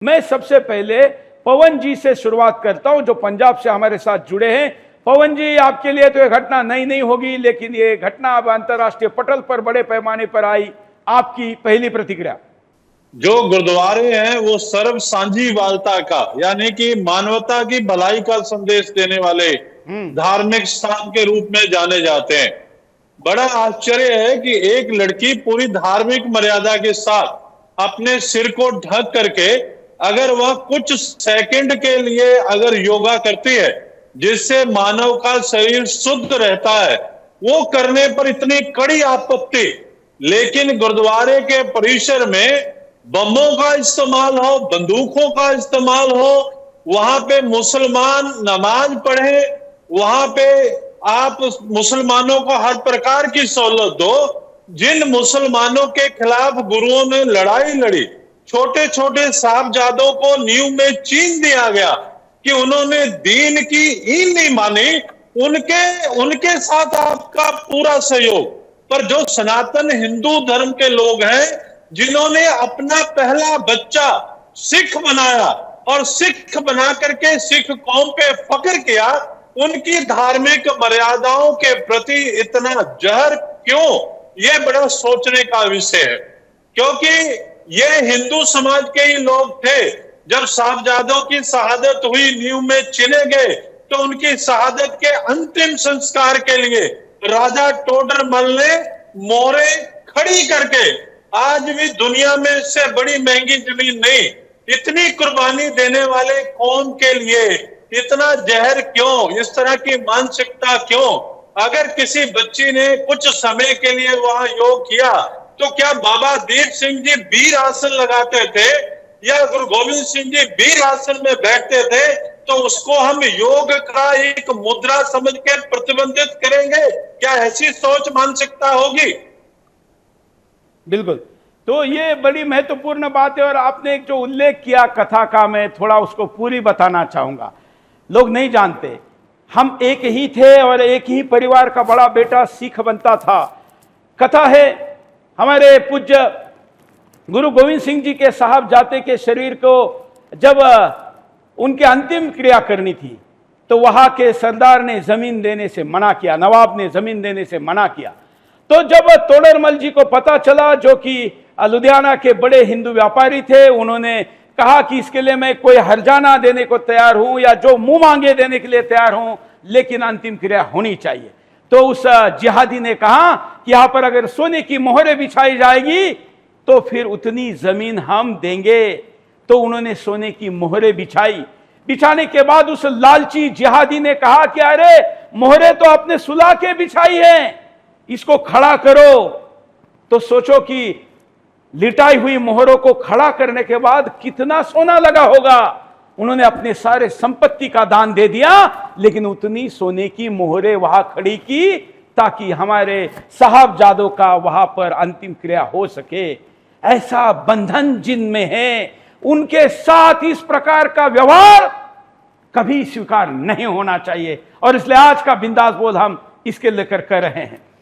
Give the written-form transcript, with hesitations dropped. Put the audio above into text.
मैं सबसे पहले पवन जी से शुरुआत करता हूं जो पंजाब से हमारे साथ जुड़े हैं। पवन जी, आपके लिए तो यह घटना नई नहीं होगी, लेकिन यह घटना अब अंतर्राष्ट्रीय पटल पर बड़े पैमाने पर आई। आपकी पहली प्रतिक्रिया। जो गुरुद्वारे हैं वो सर्व सांझीवालता का यानी कि मानवता की भलाई का संदेश देने वाले धार्मिक स्थान के रूप में जाने जाते हैं। बड़ा आश्चर्य है कि एक लड़की पूरी धार्मिक मर्यादा के साथ अपने सिर को ढक करके अगर वह कुछ सेकंड के लिए अगर योगा करती है जिससे मानव का शरीर शुद्ध रहता है, वो करने पर इतनी कड़ी आपत्ति, लेकिन गुरुद्वारे के परिसर में बमों का इस्तेमाल हो, बंदूकों का इस्तेमाल हो, वहां पे मुसलमान नमाज पढ़े, वहां पे आप मुसलमानों को हर प्रकार की सहूलत दो। जिन मुसलमानों के खिलाफ गुरुओं ने लड़ाई लड़ी, छोटे छोटे साहबजादों को नींव में चीन दिया गया कि उन्होंने दीन की ईन नहीं मानी, उनके साथ आपका पूरा सहयोग। पर जो सनातन हिंदू धर्म के लोग हैं जिन्होंने अपना पहला बच्चा सिख बनाया और सिख बना करके सिख कौम पे फख्र किया, उनकी धार्मिक मर्यादाओं के प्रति इतना जहर क्यों? यह बड़ा सोचने का विषय है, क्योंकि ये हिंदू समाज के ही लोग थे। जब साहबजादों की शहादत हुई, नींव में चिने गए, तो उनकी शहादत के अंतिम संस्कार के लिए राजा टोडरमल ने मोहरे खड़ी करके, आज भी दुनिया में इससे बड़ी महंगी जमीन नहीं, इतनी कुर्बानी देने वाले कौम के लिए इतना जहर क्यों? इस तरह की मानसिकता क्यों? अगर किसी बच्ची ने कुछ समय के लिए वहां योग किया तो क्या बाबा दीप सिंह जी वीर आसन लगाते थे या गुरु गोविंद सिंह जी वीर आसन में बैठते थे तो उसको हम योग का एक मुद्रा समझ के प्रतिबंधित करेंगे? क्या ऐसी सोच मानसिकता होगी? बिल्कुल। तो ये बड़ी महत्वपूर्ण बात है और आपने एक जो उल्लेख किया कथा का, मैं थोड़ा उसको पूरी बताना चाहूंगा। लोग नहीं जानते, हम एक ही थे और एक ही परिवार का बड़ा बेटा सिख बनता था। कथा है, हमारे पूज्य गुरु गोविंद सिंह जी के साहबजादे के शरीर को जब उनके अंतिम क्रिया करनी थी तो वहां के सरदार ने जमीन देने से मना किया, नवाब ने जमीन देने से मना किया। तो जब तोडरमल जी को पता चला, जो कि लुधियाना के बड़े हिंदू व्यापारी थे, उन्होंने कहा कि इसके लिए मैं कोई हर्जाना देने को तैयार हूं या जो मुंह मांगे देने के लिए तैयार हूं, लेकिन अंतिम क्रिया होनी चाहिए। तो उस जिहादी ने कहा कि यहां पर अगर सोने की मोहरें बिछाई जाएगी तो फिर उतनी जमीन हम देंगे। तो उन्होंने सोने की मोहरें बिछाई। बिछाने के बाद उस लालची जिहादी ने कहा कि अरे मोहरें तो आपने सुला के बिछाई है, इसको खड़ा करो। तो सोचो कि लिटाई हुई मोहरों को खड़ा करने के बाद कितना सोना लगा होगा। उन्होंने अपने सारे संपत्ति का दान दे दिया, लेकिन उतनी सोने की मोहरें वहां खड़ी की ताकि हमारे साहबजादों का वहां पर अंतिम क्रिया हो सके। ऐसा बंधन जिनमें है, उनके साथ इस प्रकार का व्यवहार कभी स्वीकार नहीं होना चाहिए। और इसलिए आज का बिंदास बोल हम इसके लेकर कर रहे हैं।